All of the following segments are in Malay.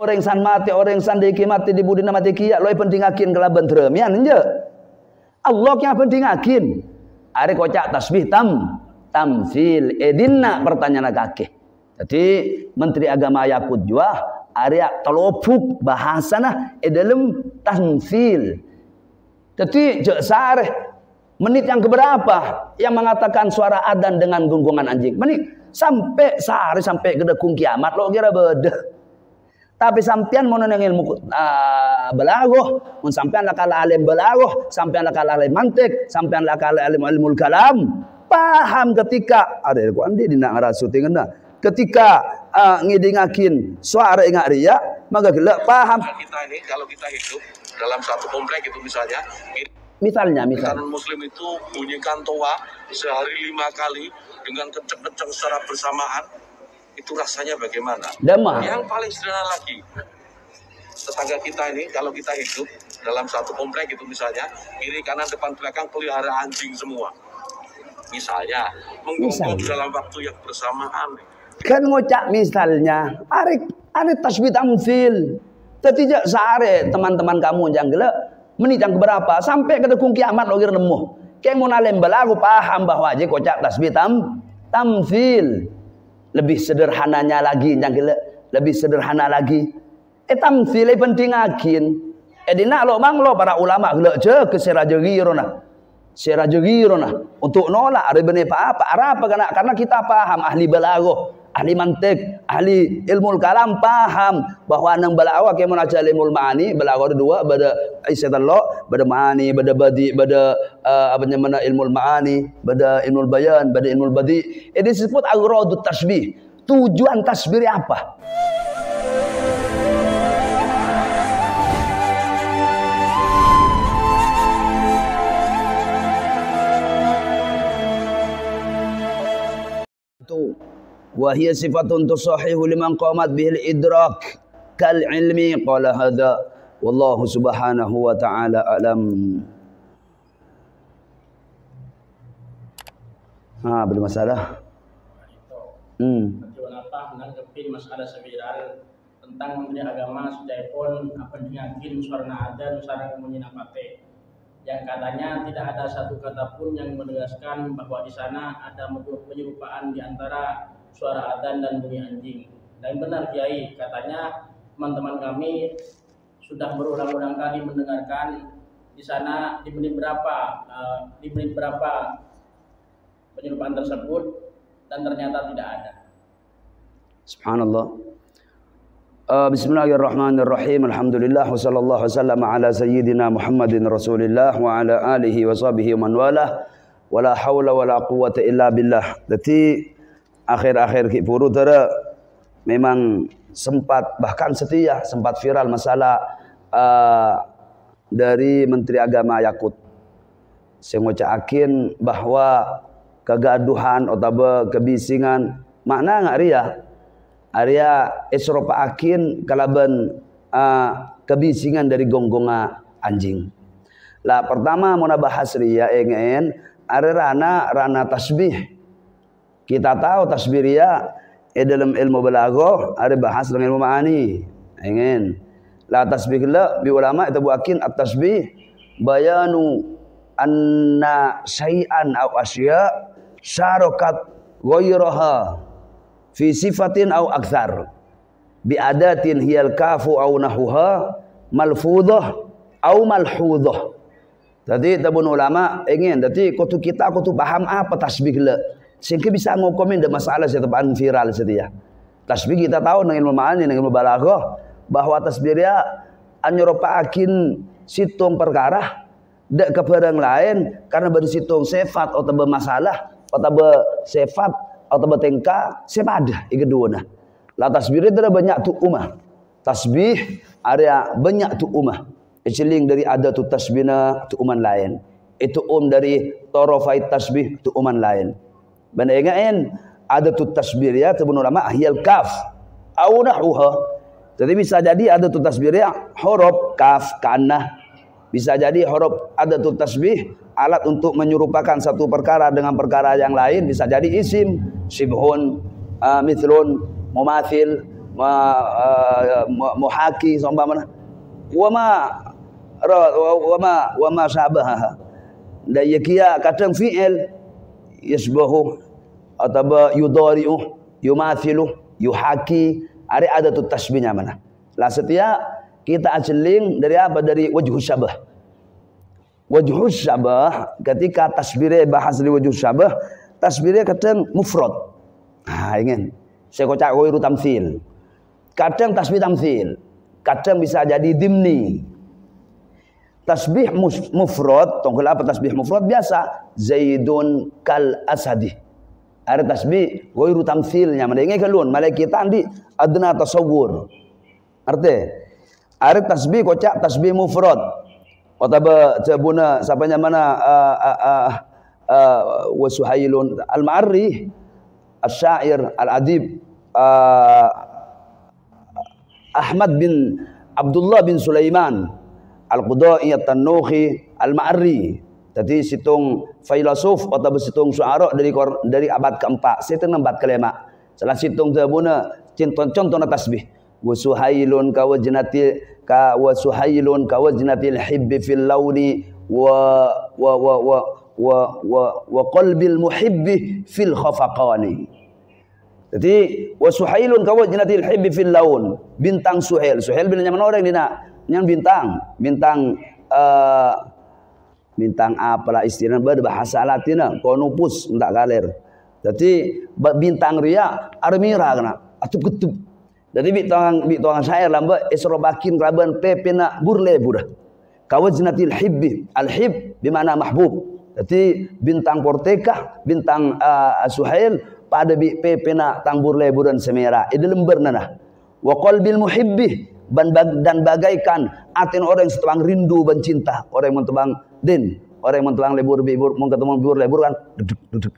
orang san mati orang san dikimati di budina mati kiat loy pentingakin kelaban teremian je. Allah yang pentingakin. Are kocak tasbih tamsil edinna pertanyaan kakek. Jadi Menteri Agama Yakut juga area telopuk bahasana dalam tamsil. Jadi jek sareh menit yang keberapa yang mengatakan suara adzan dengan gonggongan anjing. Menit sampai sehari sampai gedekung kiamat lo kira beda. Tapi sampean mau nang ilmu balaghah, mun sampean lakal alim balaghah, sampean lakal alim mantik, sampean lakal alim ilmul kalam, paham ketika ada ku andi dina ngarasu tingena. Ketika ngidingakin suara ingat ria, maka gelak paham. Kita ini kalau kita hidup dalam satu komplek itu misalnya muslim itu bunyikan toa sehari 5 kali dengan kenceng-kenceng secara bersamaan. Itu rasanya bagaimana? Damai. Yang paling sederhana lagi, tetangga kita ini kalau kita hidup dalam satu komplek itu misalnya kiri kanan depan belakang pelihara anjing semua, misalnya menggonggong dalam waktu yang bersamaan. Kan ngocak misalnya, are tasbih tamsil, tidak sehari teman-teman kamu yang gelap menit yang berapa sampai ke dekung kiamat lo kira nemu. Kayak mau nalem belagu paham bahwa aja kocak tasbih tamsil. Lebih sederhananya lagi yang lebih sederhana lagi tamsil penting akin dina lo manglo para ulama gelak je ke serajegirona untuk nolak ada benih apa karena kita paham ahli balaghah ahli mantik ahli ilmu kalam paham bahwa nang balaghah kayak menaja ilmu ma'ani balaghah dua bada isyadallah bada ma'ani bada badi bada apa namanya ilmu ma'ani bada ilmu bayan bada ilmu badi ini disebut agradut tasbih. Tujuan tasbih apa? Itu wahia sifatun tusahihu liman qamat bihil idrak kal ilmi qala hadza wallahu subhanahu wa ta'ala alam. Belum masalah. Kenapa menanggapi masalah sebiran tentang Menteri Agama sudah pun apa yakin suara adzan suara kemunyian apate yang katanya tidak ada satu kata pun yang menegaskan bahwa di sana ada penyerupaan di antara suara adzan dan bunyi anjing. Dan benar Kiai, katanya teman-teman kami sudah berulang-ulang kali mendengarkan di sana di menit berapa penyerupaan tersebut dan ternyata tidak ada. Subhanallah. Bismillahirrahmanirrahim. Alhamdulillah wa sallallahu wasallam ala sayyidina Muhammadin Rasulillah wa ala alihi wa sahbihi wa man walah. Wala haula wala quwwata illa billah. Jadi akhir-akhir ki puru tara memang sempat bahkan setia sempat viral masalah dari Menteri Agama Yakut. Saya ngocakin bahwa kegaduhan atau kebisingan makna nggak ria esropa akin kalaban kebisingan dari gonggonga anjing. Lah pertama mau bahas ria engen ada rana tasbih. Kita tahu tasbih ria dalam ilmu balaghah ada bahas dengan ilmu ma'ani engen. Lah tasbih la bi ulama itu buakin at-tasbih bayanu anna syai'an aw asya syarakat ghairaha fi sifatin aw aktsar bi adatin hiyal kafu aw nahuha malfudhah aw malhudhah. Jadi tabun ulama ingin jadi kita paham apa tasbih le sehingga bisa ngokomen de masalah setepaan viral setia. Tasbih kita tahu nang ilmu ma'ani nang ilmu balaghah bahwa tasbih dia anyropaakin situng perkara dak ke barang lain karena bersitung sifat atau bermasalah atau bersifat atau bertingkah sepada igeduana. La tasbih ada banyak tu umah. Tasbih ada banyak tu umah. Iceling dari ada tu tasbihna tu uman lain. Itu dari torofai tasbih tu uman lain. Bandaingain ada tu tasbih ya tu ulama ahyal kaf au nahuha. Jadi bisa jadi ada tu tasbih ya huruf kaf kana. Bisa jadi huruf ada tu tasbih alat untuk menyerupakan satu perkara dengan perkara yang lain. Bisa jadi isim, shibhun, mithlun, mumathil, muhaki seumpama wa ma sabaha da yakia kadang fi'il yasbahu atau yudari'u yumathilu yuhaki ada tu tasbihnya mana lah setiap kita ajeling dari apa dari wajhus syabah. Wajhus syabah ketika tasbirnya bahas dari wajhus syabah tasbirnya kadang mufrad. Ingin saya kocak ghairu tamtsil. Kadang tasbih tamtsil, kadang bisa jadi dimni. Tasbih mufrad, tongkol apa tasbih mufrad biasa Zaidun kal asadi. Ada tasbih ghairu tamtsilnya mana ingat kalun malaikat andi adna tasawwur. Arti ada tasbih kocak tasbih mufrad. Wataba jabuna sapanya mana wa Suhailun al-Ma'arri asy-syair al-adib Ahmad bin Abdullah bin Sulaiman al-Qudai at-Tanukhi al-Ma'arri. Jadi situng filosof atau situng syuara dari abad keempat. Situng abad kelima. Salah situng jabuna contoh tasbih. Wa Suhailun wa Suhailun kawajnatil hibbi fil launi wa qalbil muhibbi fil khafaqani. Jadi wa Suhailun kawajnatil hibbi fil laun, bintang Suhail bin nyaman orang dina yang bintang apalah istilahnya berbahasa Latina konupus entak galer. Jadi bintang ria armira kana atup ketup. Jadi bituang syair lamba isrobakin raban pepena burle budah. Kawajnatil hibbi, al-hib bimana mahbub. Jadi bintang porteka, bintang Suhail pada pepena tang burle budan semera. Itu lembar nana. Wa qalbil muhibbi dan bagaikan atin orang yang setebang rindu dan cinta, orang yang mentebang din, orang yang mentebang lebur mau ketemu lebur kan duduk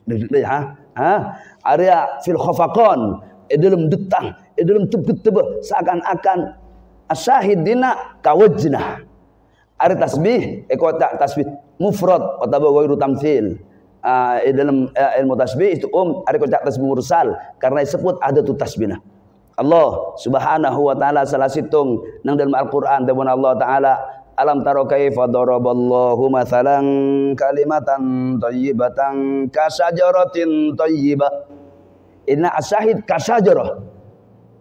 area fil khafaqan dalam detang dalam tebet seakan-akan asyahid dina kawajnah. Ada tasbih ekota tasbih mufrad atau ghairu tamtsil. Dalam ilmu tasbih itu ada kocak tasbih mursal karena disebut ada tu tasbihna. Allah Subhanahu wa taala salah situng nang dalam Al-Qur'an dawuh Allah taala alam taro kaifa daraballahu mathalan kalimatan thayyibatan kasajaratin thayyibah. Inna asyahid kasajarah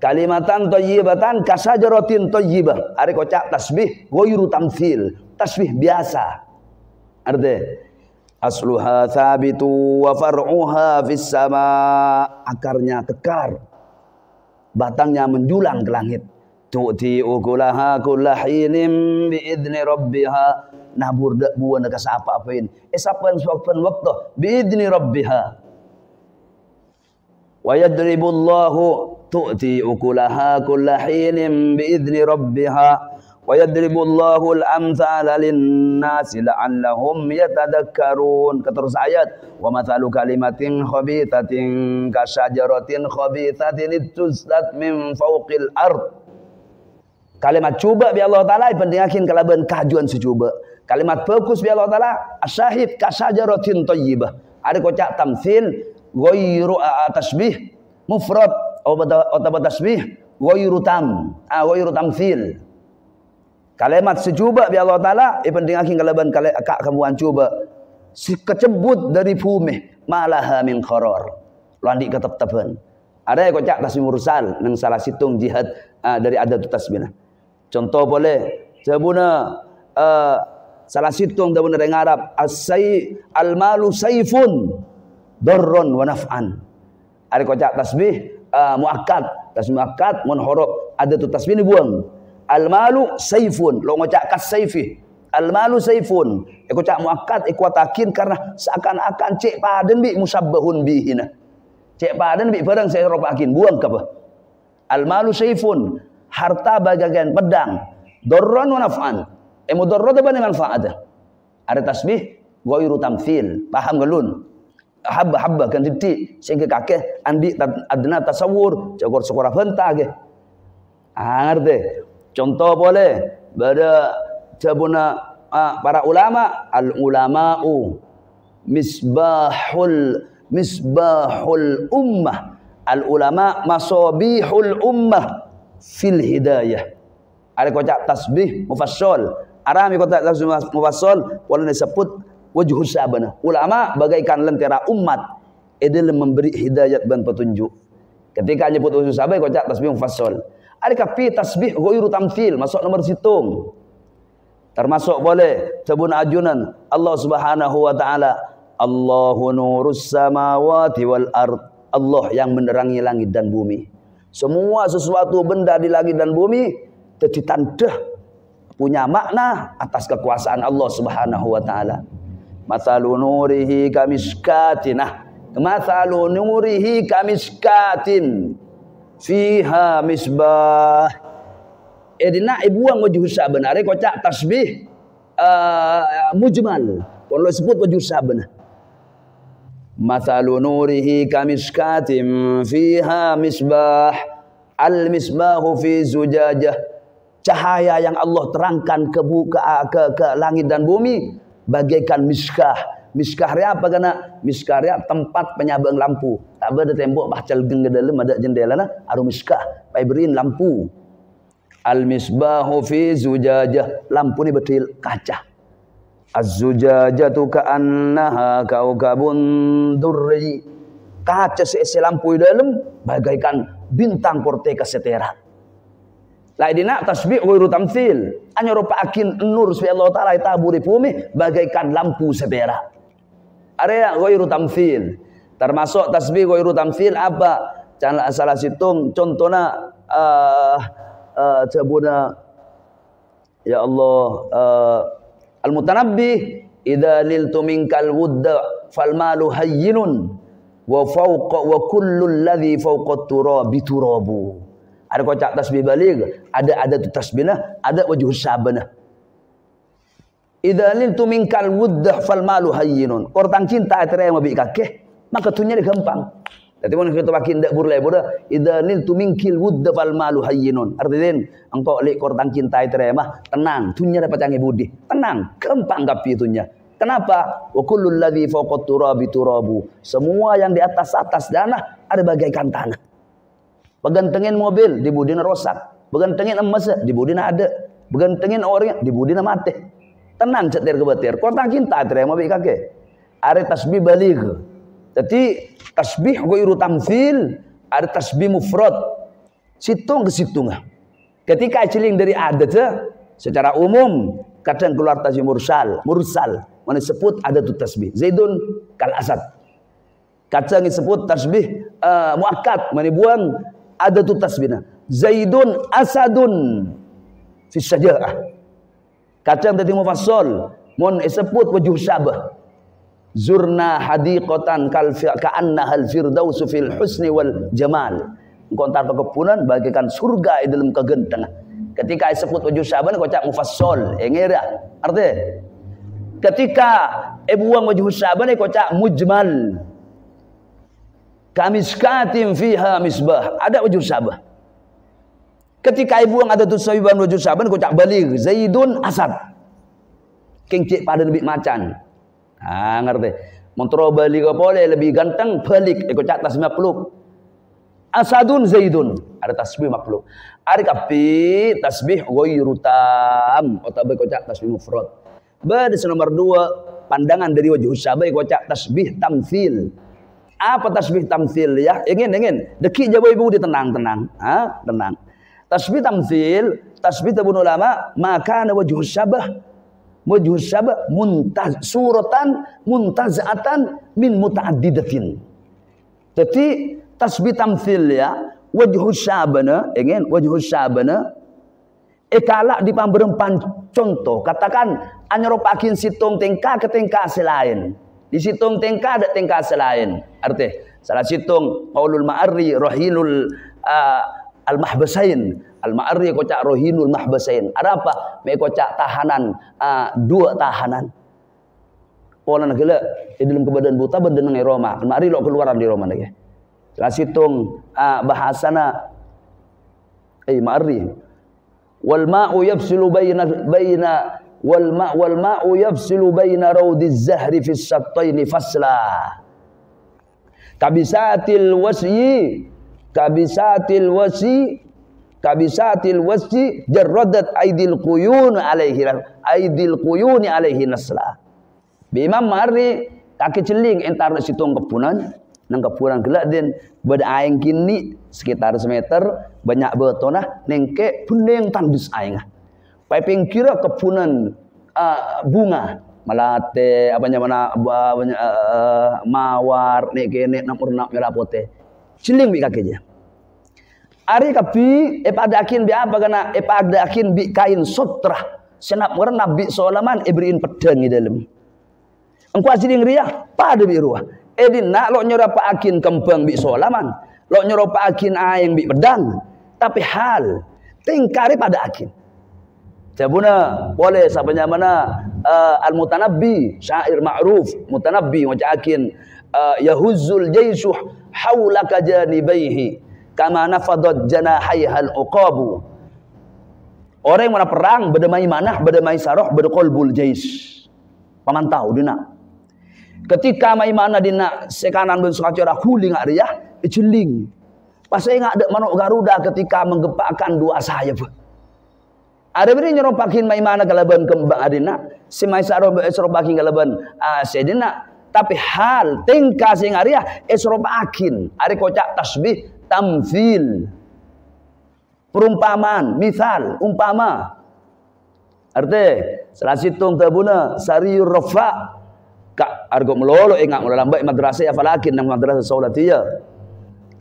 kalimatan thayyibatan kasajaratin thayyibah. Are kocak tasbih ghairu tamtsil, tasbih biasa. Arti asluha thabitu wa far'uha fis sama, akarnya kekar, batangnya menjulang ke langit. Tu'ti ukulaha kullahinin biidzni rabbiha, nabur dak buan ka apa-apain esapan suapan waktu biidzni rabbiha. Wa yadribullahu tu'ti ukulaha kullahinin biidzni rabbiha wa yadribullahu al-amthala lin-nasi la'allahum yatadakkarun. Keterus ayat wa mathalu kalimatin khabithatin kasyajaratin khabithatin ituzlat min fawqil ard. Kalimat cuba bi Allah taala pendengakin kalaban kajuan secuba. Kalimat bagus bi Allah taala asyahid kasyajaratin thayyibah. Ada kocak tamtsil ghairu tasbih mufrad atau tasbih ghairu tamtsil. Kalimat secuba bi Allah taala pendengakin kalaban kak kamuan cuba kecebut dari bumi malaha min qarar landi ketep-tepen. Ada yang kocak tasbih mursal nang salah situng jihad dari adat tasbihna. Contoh boleh sabuna salah situng dabuna dengan Arab al-malu saifun darron wa naf'an. Ada kocak tasbih muakkad, tasbih muakkad mun huruf ada tu tasbih ni buang. Al-malu saifun, lo ngocak kas saifi. Al-malu saifun. Kocak muakkad ikuatakin karena seakan-akan cek paden bi musabbahun bihina. Cek paden bi barang saya ropakin buang ke apa? Al-malu saifun, harta bagaikan pedang. Darron wa naf'an. Mudarrad apa dengan manfaat? Ada tasbih ghairu tamtsil. Paham galun? Habba kan titik sehingga kakek andi adna tasawur cakor sekolah bentah ke. Ngerti? Contoh boleh pada cabuna para ulama, al-ulama'u misbahul ummah. Al-ulama masabihul ummah. fil hidayah. Ada kocak tasbih mufassal. Arami kocak tasbih mufassal wala disebut wajhu sabana. Ulama bagaikan lentera umat dalam memberi hidayat dan petunjuk. Ketika nyebut wajhu sabana kocak tasbih mufassal. Ada kapi tasbih ghairu tamthil masuk nomor situng. Termasuk boleh sabun ajunan Allah Subhanahu wa taala, Allahu nurus samawati wal ard. Allah yang menerangi langit dan bumi. Semua sesuatu benda di langit dan bumi jadi tanda punya makna atas kekuasaan Allah Subhanahu wa taala. Mathalu nurihi kamiskatin. Mathalu nurihi kamiskatin fiha misbah. Dina ibuang wajhu sabana kocak tasbih mujmal. Kalau sebut wajhu sabana. Mathalu nurihi kamiskatin fiha misbah. Al misbahu fi zujajah. Cahaya yang Allah terangkan ke langit dan bumi bagaikan miskah. Miskah ria apa kana? Miskah ria tempat penyabang lampu. Tak ada tembok bahcal geng ke dalam ada jendela na aru miskah. Pai berin lampu. Al misbahu fi zujajah. Lampu ni betul kaca. Az-zujajatu ka'annaha kaukabun durri. Kaca seisi lampu di dalam bagaikan bintang porteka setera. Laidina tasbih ghairu tamthil. Anya rupa akin nur supaya Allah taala taburi bumi bagaikan lampu setera. Area ghairu tamthil. Termasuk tasbih ghairu tamthil apa? Jangan salah situng contohna cabuna ya Allah al-mutanabbih idza liltu minkal wudda fal malu hayyinun wa fawqa wa kullu alladhi fawqa turabi turabu. Ada kocak tasbih baligh, ada tu tasbihna, ada wajhu sabana. Idza liltu minkal wudda fal malu hayyinun. Kortang cinta tere mabi kakeh, maka tunya gampang. Dadi mun kita pakai ndak burle boda idza liltu minkil wudda fal malu hayyinun. Artinya engkau lek kortang cinta tere mah tenang, tunya dapat canggih budi. Tenang, gampang gapi tunya. Kenapa? Wa kullul ladzi fawqa turabi turabu. Semua yang di atas tanah ada bagaikan tanah. Begantengin mobil di budina rosak, begantengin emas di budina ada, begantengin orang di budina mati. Tenang cetir ke batir. Kortang cinta terima baik kakek. Ada tasbih baligh. Jadi tasbih ghairu tamthil, ada tasbih mufrad. Situng ke situng. Ketika ciling dari adat secara umum kadang keluar tasbih mursal. Mana sebut ada tu tasbih. Zaidun kal asad. Kadang disebut tasbih muakkad, mana buang ada tu tasbihna. Zaidun asadun fi syaja'ah. Kadang tadi mufassal mun disebut wajhu sabah. Zurna hadiqatan ka'annaha al-firdausu fil husni wal jamal. Engkau antar perkebunan bagaikan surga di dalam kegentengan. Ketika disebut wajhu sabah kocak mufassal, ngira. Artinya ketika buang wajhu sabah kocak mujmal. Kamiskatin fiha misbah. Ada wajhu sabah. Ketika ibu yang ada tu sahiban wajhu sabah kocak baligh Zaidun asad. Kengcik pada lebih macan. Ngerti. Montro baligh boleh lebih ganteng balik kocak tasbih 50. Asadun Zaidun. Ada tasbih 50. Ada kapi tasbih ghairu tam atau kocak tasbih mufrad. Pada nomor 2 pandangan dari wajhu sabah kocak tasbih tamthil. Apa tasbih tamthil ya? Ingin deki jabo ibu di tenang. Tenang. Tasbih tamthil, tasbih tabun ulama, maka ana wajhu sabah suratan muntaz'atan min mutaaddidatin. Jadi tasbih tamthil ya, wajhu sabana, wajhu sabana kala di pamberempan contoh, katakan anyeropakin situng tingkah ke tingkah selain. Di situng tingkah ada tingkah selain. Artinya salah situng qaulul ma'arri rohinul al-mahbasain. Al-ma'arri kocak rohinul mahbasain. Ada apa? Me kocak tahanan 2 tahanan. Pola negala di dalam kebadan buta berdenang Roma. Al-ma'arri lo keluaran di Roma lagi. Salah situng bahasana ma'arri. Wal ma'u yafsilu baina wal ma'u yafsilu baina raudiz zahri fis sattaini fasla. Kabisatil wasi kabisatil wasji jarradat aidil quyun alaihi nasla. Imam mari kaki celing entar situng kepunan nang kepunan gelak din badaing kini sekitar semeter banyak betonah nengke puning tandus aing. Piping kira kepunan bunga melate apanya mana mawar nek kene nak merah putih ciling bi kakinya ari kapi epadakin bi apa kana epadakin bi kain sutra senap warna bi solaman ibriin pedang di dalam engko ciling riah pada bi ruah edin nak lo nyorapakin kembang bi solaman lo nyorapakin aing bi pedang tapi hal tingkari pada akin Jabuna boleh sabanya mana al-mutanabbi syair ma'ruf mutanabbi wajakin yahuzzul jaishu haulaka janibaihi kama nafadat janahaihal uqabu. Orang yang mana perang berdamai manah berdamai saroh berqalbul jais pamantau dina ketika mai mana dina sekanan ben sakacora huling ariah celing pas ingat ada manuk garuda ketika menggempakkan dua sayap. Ada beri nyeropakin maimana kalaban kembang adina, si maisaro esropakin kalaban sedina. Tapi hal tingkah sing ariah esropakin, ari kocak tasbih tamfil, perumpamaan, misal, umpama. Arti salah situng tabuna sariur rafa, kak argo melolo ingat melalambak madrasah afalakin nang madrasah saulatiyah.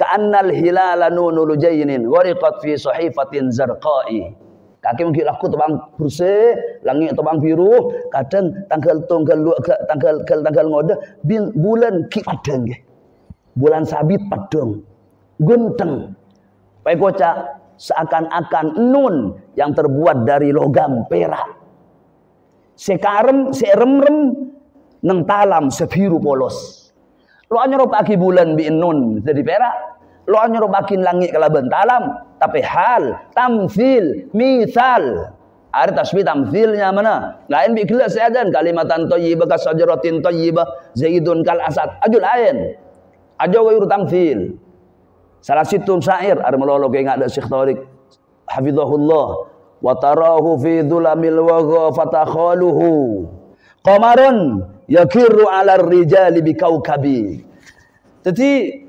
Ka'annal hilala nunul jaynin wariqat fi sahifatin zarqai. Kaki mungkin laku tebang bersih, langit tebang biru, kadang tanggal ngode, bulan ki padang, bulan sabit padang, gunteng, pai kocak seakan-akan nun yang terbuat dari logam perak, sekarem serem-rem neng talam sebiru polos, lo nyerupaki bulan bi nun jadi perak, lo nyerupakin langit kalaban talam. Tapi hal, tamfil, misal. Ada tasbih tamfilnya mana? Lain bi gelas seadan kalimatan thayyibah ka syajaratin thayyibah zaidun kal asad. Aju lain. Aja wayur tamfil. Salah situ syair ada melolo ke ingat ada Syekh Tariq hafizahullah wa tarahu fi dhulamil wagha fatakhaluhu qamarun yakirru 'ala ar-rijali bi kaukabi. Jadi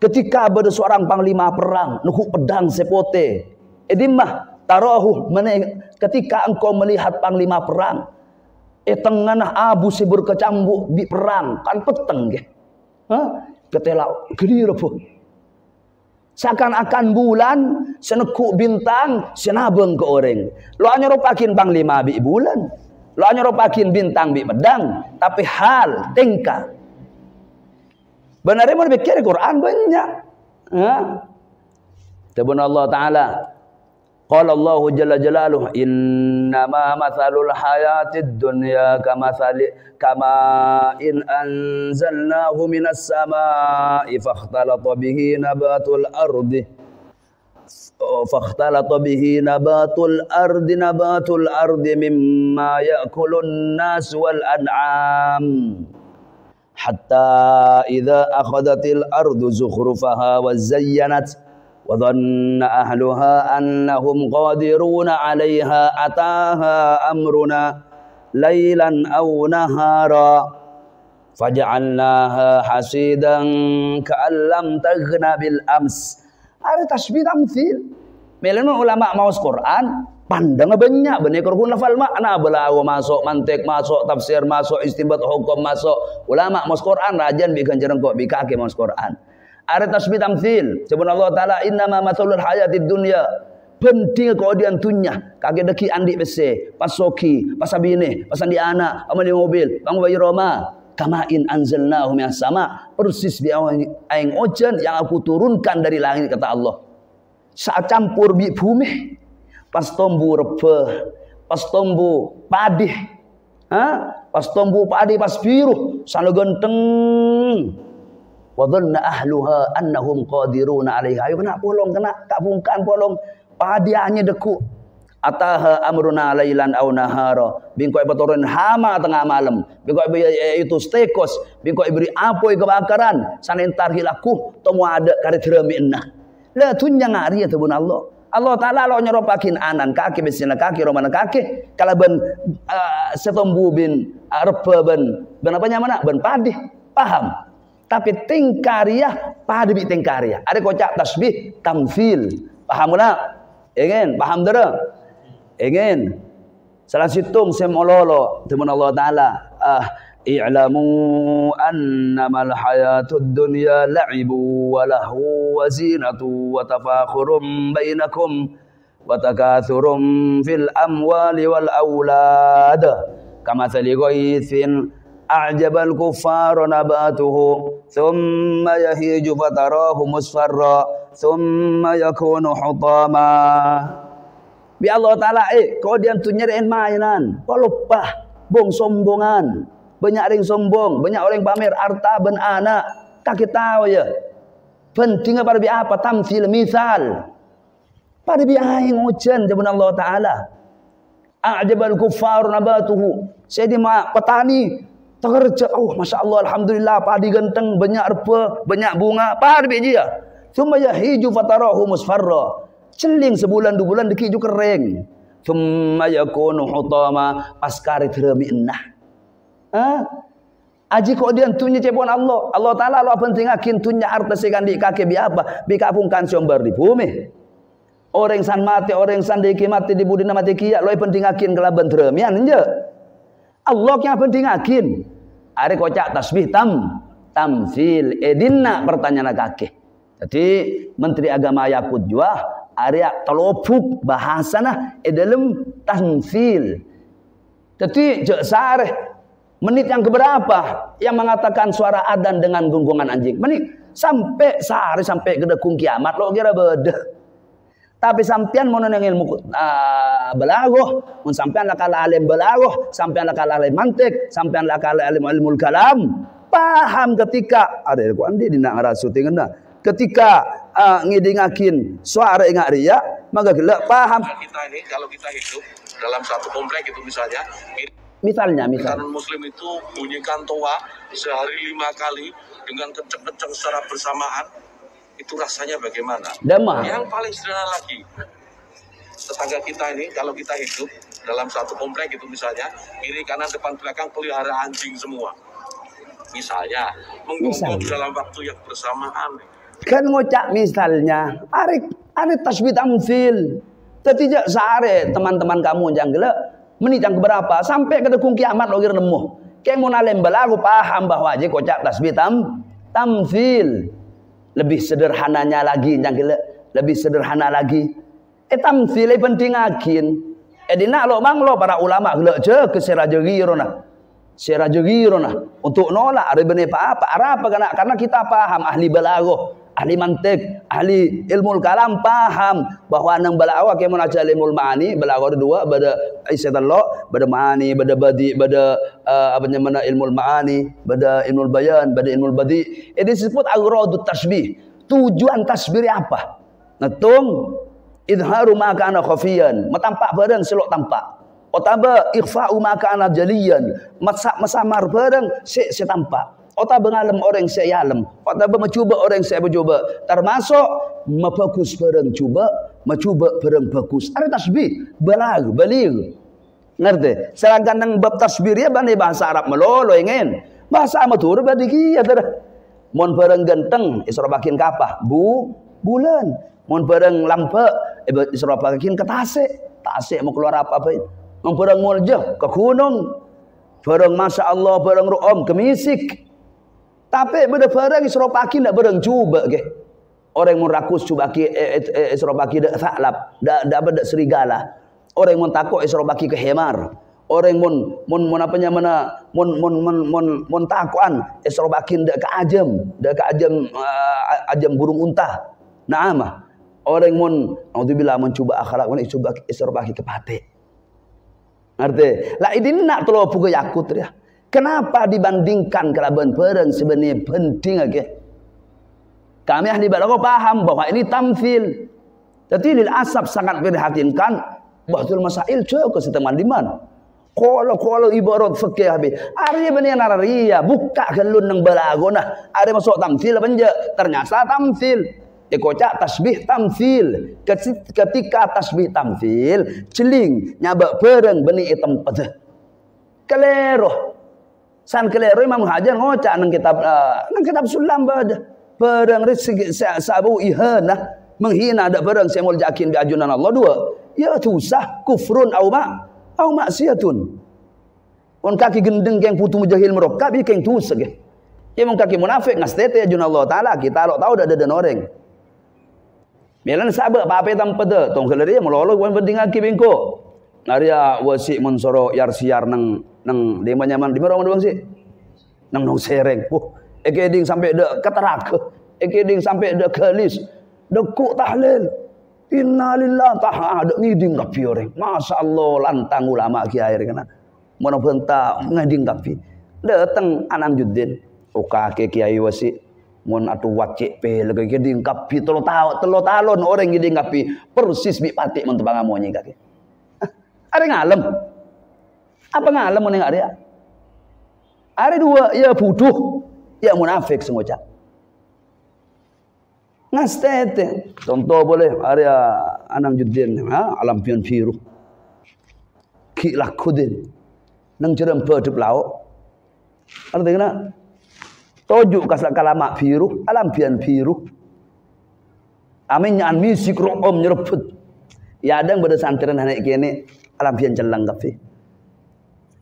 ketika ada seorang panglima perang, nukuk pedang sepote, edimah tarahu ketika engkau melihat panglima perang, tengah abu sibur kecambuk di perang, kan peteng ke? Ketela gede apa? Seakan-akan bulan, senekuk bintang, senabeng ke orang. Lo hanya ropakin panglima bi bulan, lo hanya ropakin bintang bi pedang, tapi hal tingkah. Benarnya mau dipikir Quran banyak. Tabun Allah Ta'ala. Qala Allah Jalla Jalaluh. Innama mathalul hayatid dunya kama in anzalnahu minas sama'i fakhtalata bihi nabatul ardi. Nabatul ardi mimma ya'kulun nas wal an'am. Hatta idza akhadatil ardu zukhrufaha wa zayyanat wa dhanna ahluha annahum qadiruna 'alayha ataha amruna laylan aw nahara faj'alnaha hasidan ka'an lam taghna bil ams. Ada tasbih tamthil. Melena ulama maus Quran pandang banyak benih kurun lafal makna belawa masuk mantik masuk tafsir masuk istinbat hukum masuk ulama maus Quran rajan bi ganjaran kok bi kaki maus Quran. Ada tasbih tamthil sebab Allah Taala innama mathalul hayatid dunya penting keodian tunya kaki deki andi bese pasoki pasabine pasandi anak amali mobil bang bayi Roma kama in anzalnahu minas sama persis bi aing ojan yang aku turunkan dari langit kata Allah saat campur bi bumi pas tombu rebeh, pas tombu padi, pas tombu padi pas biru, sana genteng. Wa dhanna ahluha annahum qadiruna 'alaiha. Ayo kena polong, kena tak bungkan polong. Padianya deku. Ataha amruna lailan aw nahara. Bingkoi betoren hama tengah malam. Bingkoi itu stekos, bingkoi beri apoi kebakaran. Sana entar hilaku, tomo ada karit remi enah. La tunya ngari ya tebun Allah. Allah Ta'ala lo nyeropakin anan kaki besina kaki romana kaki kalau ben setombu bin repa ben apa nyamana ben padi paham tapi tingkariah padi bi tingkariah ada kocak tasbih tamfil paham na ingin paham dera ingin salah situng semololo teman Allah Ta'ala i'lamu annamal hayatud dunya la'ibu wa lahu wa zinatu wa tafakhurum bainakum wa takathurum fil amwali wal aulad kamathali ghaithin a'jabal kuffara nabatuhu thumma yahiju fatarahu musfarra thumma yakunu hutama bi Allah Ta'ala kau diam tu nyeriin mainan kau lupa bong sombongan banyak orang sombong, banyak orang pamer harta ben anak. Kaki tahu ya. Pentingnya pada biar apa? Tamsil misal. Pada biar yang ujian jaman Allah Ta'ala. A'jabal kuffar nabatuhu. Saya di petani terkerja. Oh, Masya Allah, Alhamdulillah, padi ganteng, banyak repa, banyak bunga. Pada biar dia. Thumma yahiju fatarahu musfarra. Celing sebulan, 2 bulan, dikiju kering. Thumma yakunu hutama. Paskari terami enah. Aji kok dia tunya cepon Allah. Allah Ta'ala lo penting akin tunya harta sekan di kaki bi apa? Bi kapungkan sombar di bumi. Orang san mati, orang san diki mati di budina mati kia. Lo penting akin kelaban teremian je. Allah yang penting akin. Are kocak tasbih tamfil edinna pertanyaan kaki. Jadi Menteri Agama Yakut jua area telopuk bahasana dalam tamfil. Jadi je sareh menit yang keberapa yang mengatakan suara adzan dengan gunggungan anjing? Menit sampai sehari sampai gedekung kiamat lo kira beda. Tapi sampean mau neng ilmu belagoh, mun sampean lakal alim belagoh, sampean lakal alim mantik, sampean lakal alim ilmul kalam. Paham ketika ada ku andi dina ngarasutingeunna. Ketika ngidingakin suara ingat ria, maka gelak paham. Kita ini kalau kita hidup dalam satu komplek itu misalnya Misalnya Muslim itu bunyikan toa sehari 5 kali dengan kenceng-kenceng secara bersamaan, itu rasanya bagaimana? Damai. Yang paling sederhana lagi, tetangga kita ini kalau kita hidup dalam satu komplek itu misalnya kiri kanan depan belakang pelihara anjing semua, misalnya menggonggong dalam waktu yang bersamaan. Kan ngocak misalnya, are tasbih tamfil, tidak sehari teman-teman kamu yang gelap. Menit yang keberapa sampai ke dekung kiamat lo kira nemu. Kayak mau nalim balagu paham bahwa aja kocak tasbih tamfil. Lebih sederhananya lagi yang lebih sederhana lagi. Tamfil penting akin. Dina lo mang lo para ulama gelak je ke serajegirona. Serajegirona untuk nolak ada benih apa karena kita paham ahli balago. Ahli mantik, ahli ilmu kalam paham bahwa nang balawa kayak menaja ilmu ma'ani, balawa ada 2, bada isyadallah, bada ma'ani, bada badi, bada apa namanya ilmu ma'ani, bada ilmu bayan, bada ilmu badi. Ini disebut agradut tasbih. Tujuan tasbih apa? Ngetung idharu ma kana khafiyan, metampak bareng selok tampak. Otaba ikhfa'u ma kana jaliyan, mesamar bareng se tampak. Otaba ngalem orang saya alam, otaba mencuba orang saya bercuba, termasuk memfokus bareng cuba, mencuba bareng fokus. Ada tasbih, balig. Ngerti? Sedangkan nang bab tasbih ya bani bahasa Arab melolo ingin. Bahasa matur badi kieu teh. Mun bareng genteng isra bakin kapah, bulan. Mun bareng lampe isra bakin ke tasik mau keluar apa-apa. Mun bareng muljah ke gunung. Bareng Masya Allah, bareng ru'om ke misik. Tapi beda barang isra pagi ndak bareng cuba ke. Orang mun rakus cuba ki isra pagi dak salap, dak beda serigala. Orang mun takok isra pagi ke hemar. Orang mun apanya mana mun takoan isra pagi dak ke ajam burung unta. Naamah. Orang mun naudzubillah mencoba akhlak mun coba isra pagi ke pate. Ngerti? Lah ini nak telo puga yakut ya. Kenapa dibandingkan kelaban perang sebenarnya penting aja. Kami ahli balaghah paham bahwa ini tamfil. Jadi lil asab sangat prihatinkan bahtul masail ke seteman di mana. Kalau ibarat fikih habis. Ari benih nararia buka kelun nang balaghah nah. Ari masuk tamfil apa je? Ternyata tamfil. Kocak tasbih tamthil. Ketika tasbih tamthil, celing nyabak pereng beni item pada. Keleroh. San keleroh Imam Hajar ngocak nang kitab sulam bada. Pereng rezeki sabu ihana menghina ada pereng semul jakin bi ajunan Allah dua. Ya tusah kufrun au maksiatun. On kaki gendeng geng putu mujahil merokab keng tusah ge. Ya mong kaki munafik ngastete ajunan Allah taala kita lo tahu ada dan orang. Melan sabak apa tanpa de tong keleri melolo wan penting aki bengko. Naria wasi mensoro yar siar nang di manyaman di marong doang sih. Nang sereng. Ekeding sampai de katarak. Ekeding sampai de kelis. Dekuk tahlil. Innalillah ta'ala ada ngiding kapi orang. Masya Allah lantang ulama kiai kana. Mana benta ngiding kapi. Datang Anam Juddin. Oka ke kiai wasi. Mun atu wacik pe lagi ngiding kapi telo talon orang ngiding kapi persis bi patik mun tebang amonyi kaki. Are ngalem. Apa ngalem mun ngare? Are dua ya buduh ya munafik sengoca. Ngastete contoh boleh area Anam Juddin alam pion biru ki lakudin nang jerem pedep lauk artinya tojuk kasak kalama biru alam pion biru amin nyan misik room nyerebut ya adang pada santren hanek kene alam pion celang kafe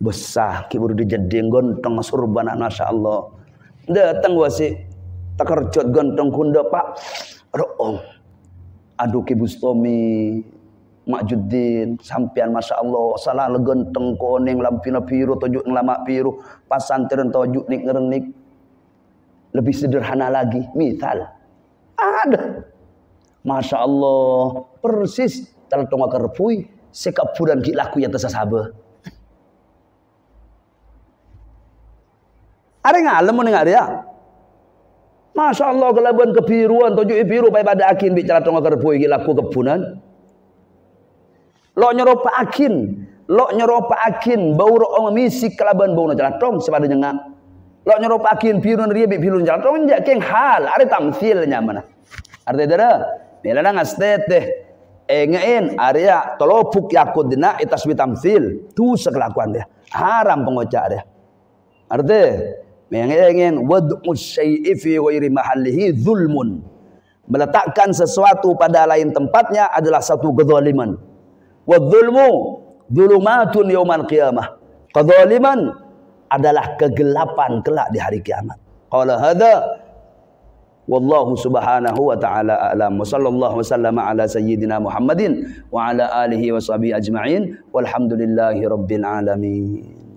besar ki buru dijedeng gontong surban masyaallah datang wasi takerjot ganteng kunda pak roong aduh ki Bustomi Mak Juddin sampean Masya Allah salah legenteng koneng lampina biru tojuk lama biru pasantren tojuk nik ngerenik lebih sederhana lagi misal ada Masya Allah persis taltong kerpui sekapuran ki laku yang tersasaba ada ngalem mun ngare ya Masya Allah kelaban kebiruan tujuh biru pada akin bicara tengah kerpui laku kebunan. Lo nyeropa akin bau roong misik kelaban bau najalatong sepada nyengak. Lo nyeropa akin biru nria biru najalatong jak keng hal ada tamsilnya mana. Arti dera melana ngastete engein area tolopuk yakut dina itas bitamsil tu sekelakuan dia haram pengocak dia. Arti mengengen wad'us syai'i fi ghairi mahallihi zulmun. Meletakkan sesuatu pada lain tempatnya adalah satu kezaliman. Wadzulmu dzulumatun yaumal qiyamah. Kezaliman adalah kegelapan kelak di hari kiamat. Qala hadza wallahu subhanahu wa ta'ala a'lam. Wa sallallahu wasallama ala sayyidina Muhammadin wa ala alihi wa sahbihi ajma'in walhamdulillahi rabbil alamin.